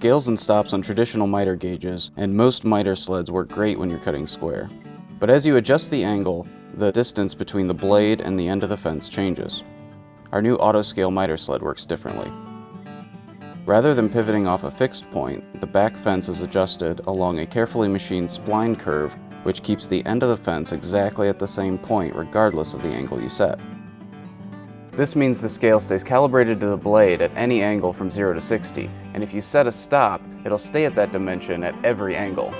Scales and stops on traditional miter gauges, and most miter sleds work great when you're cutting square. But as you adjust the angle, the distance between the blade and the end of the fence changes. Our new AutoScale miter sled works differently. Rather than pivoting off a fixed point, the back fence is adjusted along a carefully machined spline curve, which keeps the end of the fence exactly at the same point regardless of the angle you set. This means the scale stays calibrated to the blade at any angle from 0 to 60, and if you set a stop, it'll stay at that dimension at every angle.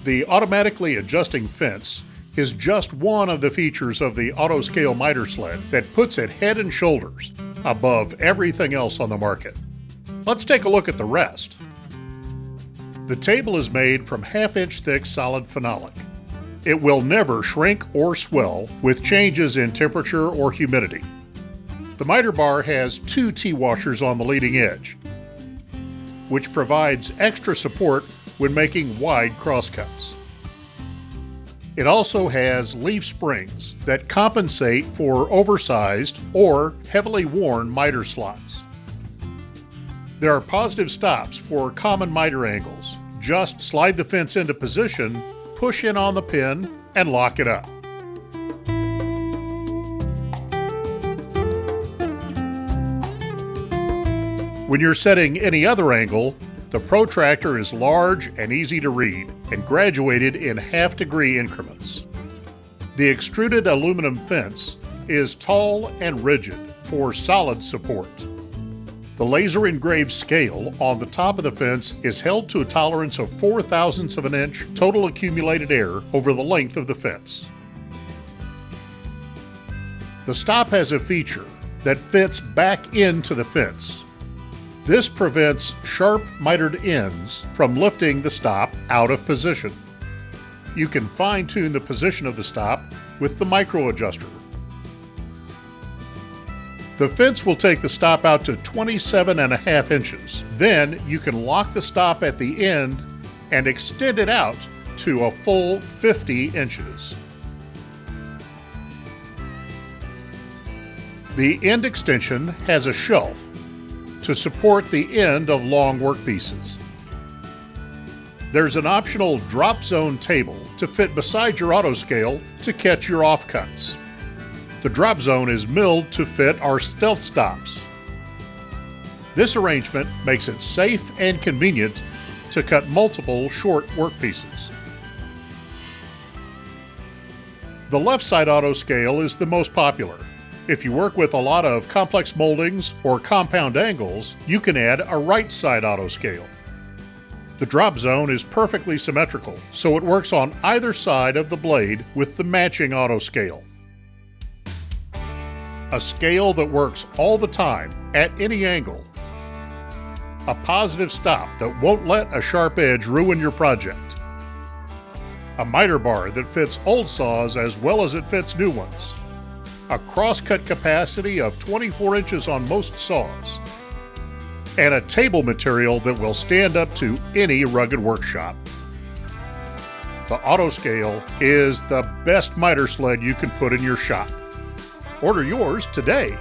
The automatically adjusting fence is just one of the features of the AutoScale miter sled that puts it head and shoulders above everything else on the market. Let's take a look at the rest. The table is made from half-inch thick solid phenolic. It will never shrink or swell with changes in temperature or humidity. The miter bar has 2 T-washers on the leading edge, which provides extra support when making wide crosscuts. It also has leaf springs that compensate for oversized or heavily worn miter slots. There are positive stops for common miter angles. Just slide the fence into position, push in on the pin, and lock it up. When you're setting any other angle, the protractor is large and easy to read and graduated in half-degree increments. The extruded aluminum fence is tall and rigid for solid support. The laser-engraved scale on the top of the fence is held to a tolerance of 0.04 of an inch total accumulated air over the length of the fence. The stop has a feature that fits back into the fence. This prevents sharp mitered ends from lifting the stop out of position. You can fine-tune the position of the stop with the micro adjuster. The fence will take the stop out to 27.5 inches. Then you can lock the stop at the end and extend it out to a full 50 inches. The end extension has a shelf to support the end of long workpieces. There's an optional drop zone table to fit beside your AutoScale to catch your offcuts. The drop zone is milled to fit our stealth stops. This arrangement makes it safe and convenient to cut multiple short workpieces. The left side AutoScale is the most popular. If you work with a lot of complex moldings or compound angles, you can add a right side AutoScale. The drop zone is perfectly symmetrical, so it works on either side of the blade with the matching AutoScale. A scale that works all the time, at any angle. A positive stop that won't let a sharp edge ruin your project. A miter bar that fits old saws as well as it fits new ones. A crosscut capacity of 24 inches on most saws, and a table material that will stand up to any rugged workshop. The AutoScale is the best miter sled you can put in your shop. Order yours today.